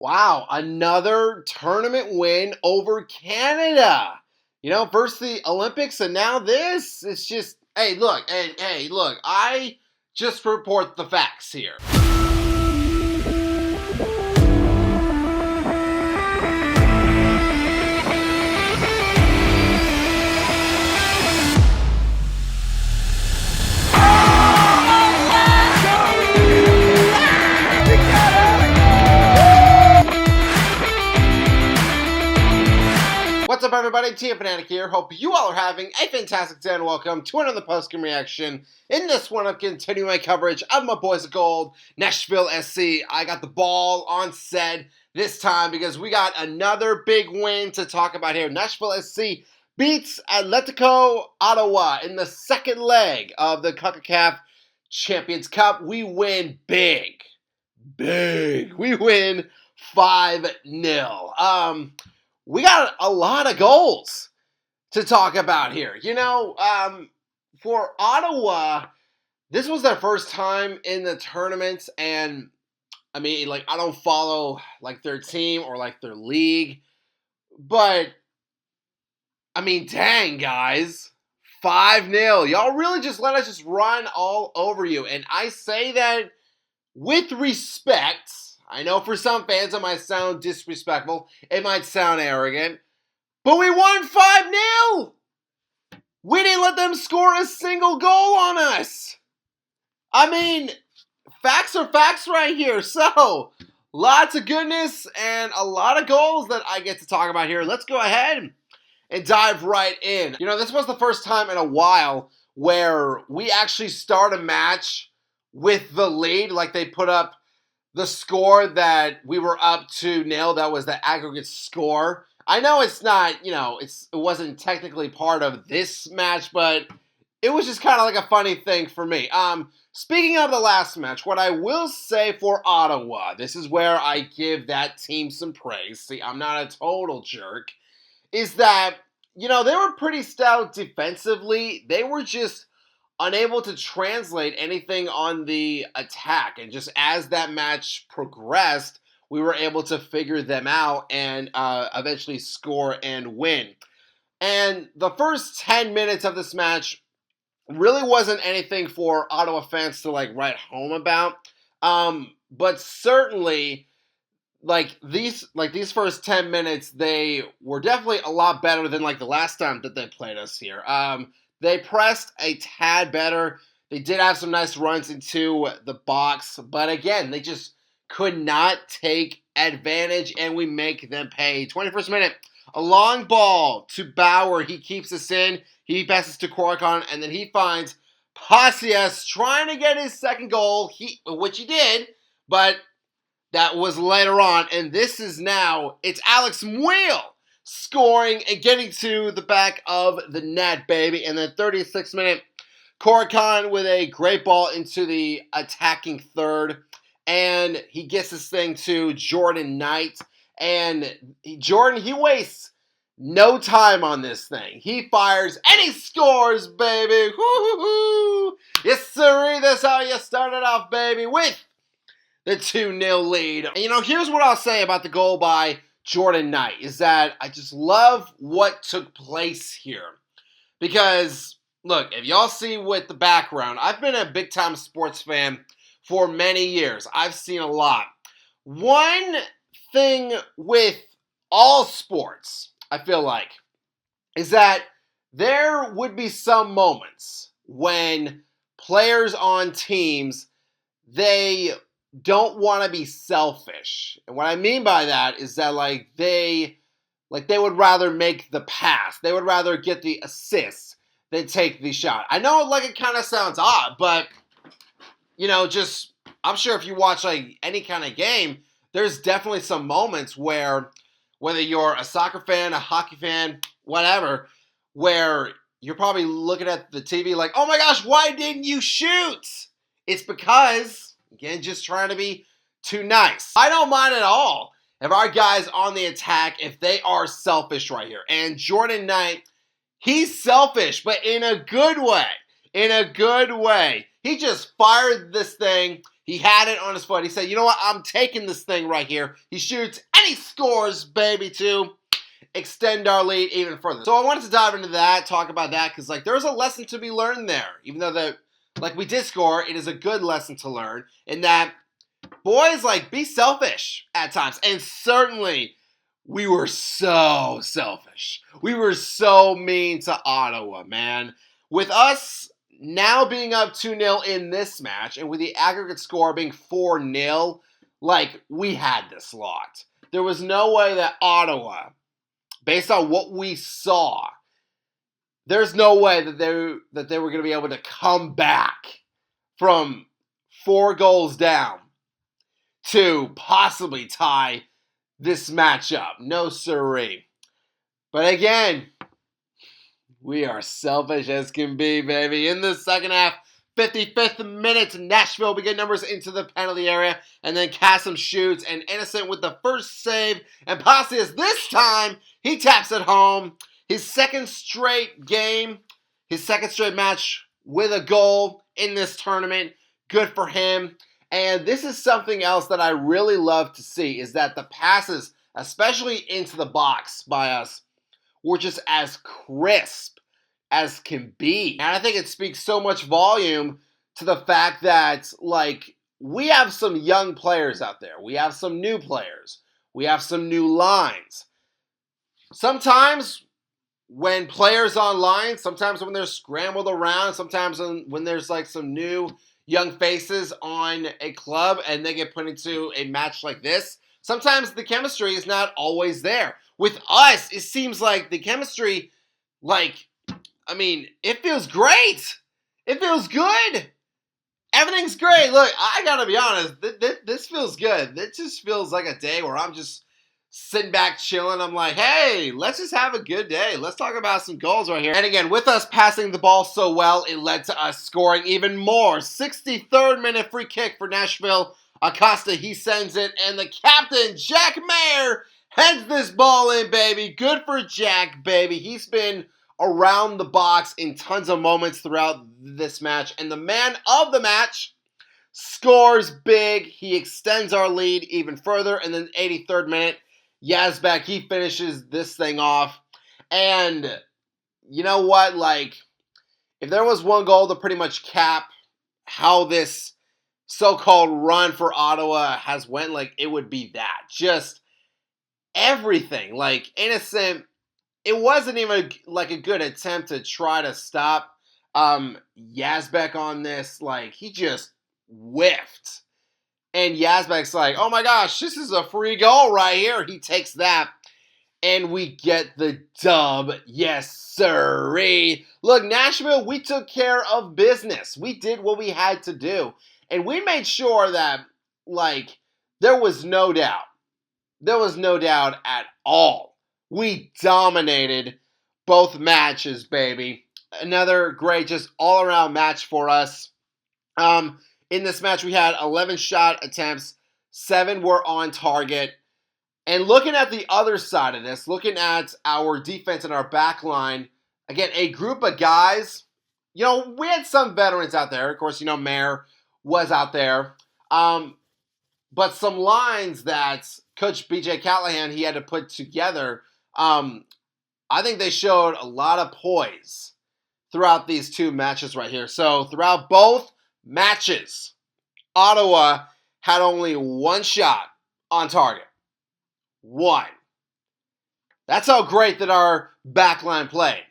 Wow, another tournament win over Canada. First the Olympics and now this. It's just, hey, look, I just report the facts here. What's up, everybody? TM Fanatic here. Hope you all are having a fantastic day and welcome to another post-game reaction. In this one, I'm continuing my coverage of my boys of gold, Nashville SC. I got the ball on set this time because we got another big win to talk about here. Nashville SC beats Atlético Ottawa in the second leg of the CONCACAF Champions Cup. We win big. We win 5-0. We got a lot of goals to talk about here. For Ottawa, this was their first time in the tournament, and I don't follow their team or their league, but dang, guys, 5-0. Y'all really just let us just run all over you, and I say that with respect. I know for some fans it might sound disrespectful, it might sound arrogant, but we won 5-0! We didn't let them score a single goal on us! Facts are facts right here, so lots of goodness and a lot of goals that I get to talk about here. Let's go ahead and dive right in. This was the first time in a while where we actually start a match with the lead, they put up the score that we were up 2-0, that was the aggregate score. I know it's not, it wasn't technically part of this match, but it was just kind of a funny thing for me. Speaking of the last match, what I will say for Ottawa, this is where I give that team some praise. See, I'm not a total jerk. Is that, they were pretty stout defensively. They were just unable to translate anything on the attack. And just as that match progressed, we were able to figure them out and eventually score and win. And the first 10 minutes of this match really wasn't anything for Ottawa fans to write home about. But certainly these first 10 minutes, they were definitely a lot better than the last time that they played us here. They pressed a tad better. They did have some nice runs into the box, but again, they just could not take advantage, and we make them pay. 21st minute, a long ball to Bauer. He keeps us in. He passes to Coracon, and then he finds Pasias trying to get his second goal, which he did, but that was later on, and this is now, it's Alex Muil scoring and getting to the back of the net, baby. And then 36th minute, Coracon with a great ball into the attacking third. And he gets this thing to Jordan Knight. And Jordan, he wastes no time on this thing. He fires and he scores, baby. Woo-hoo-hoo. Yes, sir. That's how you started off, baby, with the 2-0 lead. And here's what I'll say about the goal by Jordan Knight, is that I just love what took place here. Because, look, if y'all see with the background, I've been a big-time sports fan for many years. I've seen a lot. One thing with all sports, I feel like, is that there would be some moments when players on teams, they don't want to be selfish. And what I mean by that is that they would rather make the pass. They would rather get the assist than take the shot. I know it kind of sounds odd, but I'm sure if you watch any kind of game, there's definitely some moments where, whether you're a soccer fan, a hockey fan, whatever, where you're probably looking at the TV oh my gosh, why didn't you shoot? It's because, again, just trying to be too nice. I don't mind at all if our guys on the attack, if they are selfish right here. And Jordan Knight, he's selfish, but in a good way. In a good way. He just fired this thing. He had it on his foot. He said, you know what? I'm taking this thing right here. He shoots and he scores, baby, to extend our lead even further. So I wanted to dive into that, talk about that, because like there's a lesson to be learned there. Even though we did score, it is a good lesson to learn in that, boys, like, be selfish at times. And certainly, we were so selfish. We were so mean to Ottawa, man. With us now being up 2-0 in this match, and with the aggregate score being 4-0, like, we had this locked. There was no way that Ottawa, based on what we saw, there's no way that they were going to be able to come back from 4 goals down to possibly tie this matchup. No siree. But again, we are selfish as can be, baby. In the second half, 55th minute, Nashville begin numbers into the penalty area, and then Kassem shoots, and Innocent with the first save, and Pasias this time, he taps it home. His second straight game, his second straight match with a goal in this tournament. Good for him. And this is something else that I really love to see, is that the passes, especially into the box by us, were just as crisp as can be. And I think it speaks so much volume to the fact that, like, we have some young players out there. We have some new players. We have some new lines. Sometimes when players online, sometimes when they're scrambled around, sometimes when there's like some new young faces on a club and they get put into a match like this, sometimes the chemistry is not always there. With us, it seems like the chemistry, like, I mean, it feels great. It feels good. Everything's great. Look, I gotta be honest, this feels good. It just feels like a day where I'm just sitting back chilling. I'm like, hey, let's just have a good day. Let's talk about some goals right here. And again, with us passing the ball so well, it led to us scoring even more. 63rd minute free kick for Nashville. Acosta, he sends it, and the captain, Jack Mayer, heads this ball in, baby. Good for Jack, baby. He's been around the box in tons of moments throughout this match, and the man of the match scores big. He extends our lead even further, and then 83rd minute, Yazbek, he finishes this thing off. And you know what? Like, if there was one goal to pretty much cap how this so-called run for Ottawa has went, like, it would be that. Just everything. Like, Innocent, it wasn't even like a good attempt to try to stop Yazbek on this. Like, he just whiffed. And Yazbek's like, oh my gosh, this is a free goal right here. He takes that, and we get the dub. Yes, sirree. Look, Nashville, we took care of business. We did what we had to do. And we made sure that, like, there was no doubt. There was no doubt at all. We dominated both matches, baby. Another great, just all-around match for us. In this match, we had 11 shot attempts. 7 were on target. And looking at the other side of this, looking at our defense and our back line, again, a group of guys, you know, we had some veterans out there. Of course, you know, Mayer was out there. But some lines that Coach B.J. Callahan, he had to put together, I think they showed a lot of poise throughout these 2 matches right here. So throughout both matches, Ottawa had only 1 shot on target. 1. That's how great that our backline played.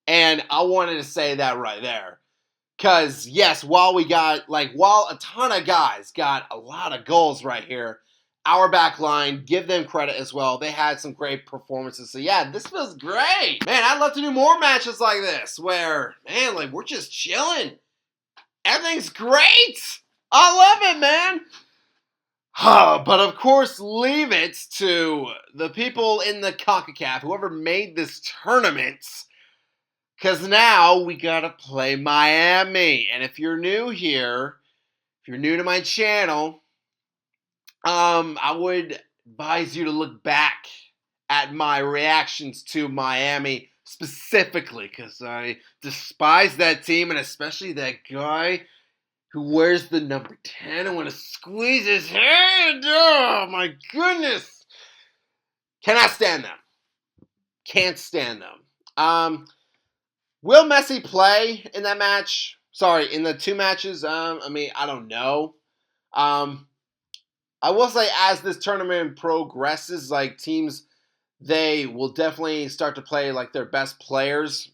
And I wanted to say that right there. Because, yes, while a ton of guys got a lot of goals right here, our back line, give them credit as well. They had some great performances. So, yeah, this feels great. Man, I'd love to do more matches like this where, man, like, we're just chilling. Everything's great. I love it, man. But, of course, leave it to the people in the CONCACAF, whoever made this tournament. Because now we got to play Miami. And if you're new here, if you're new to my channel, I would advise you to look back at my reactions to Miami specifically. Because I despise that team, and especially that guy, who wears the number 10. I want to squeeze his hand. Oh, my goodness. Cannot stand them. Can't stand them. Will Messi play in that match? Sorry, in the two matches? I don't know. I will say as this tournament progresses, like teams, they will definitely start to play like their best players.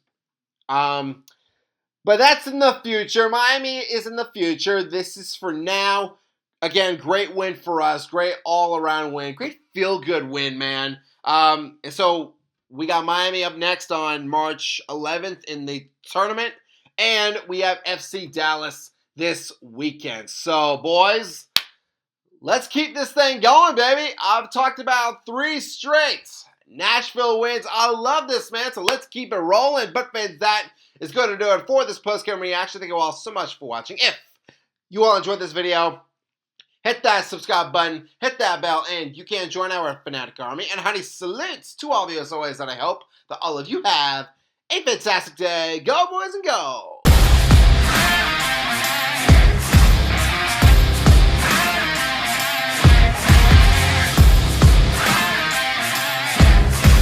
But that's in the future. Miami is in the future. This is for now. Again, great win for us. Great all-around win. Great feel-good win, man. And so we got Miami up next on March 11th in the tournament. And we have FC Dallas this weekend. So, boys, let's keep this thing going, baby. I've talked about 3 straight Nashville wins. I love this, man. So let's keep it rolling. But fans, that is going to do it for this post-game reaction. Thank you all so much for watching. If you all enjoyed this video, hit that subscribe button, hit that bell, and you can join our Fanatic Army. And honey, salutes to all of you as always, and I hope that all of you have a fantastic day. Go, boys, and go!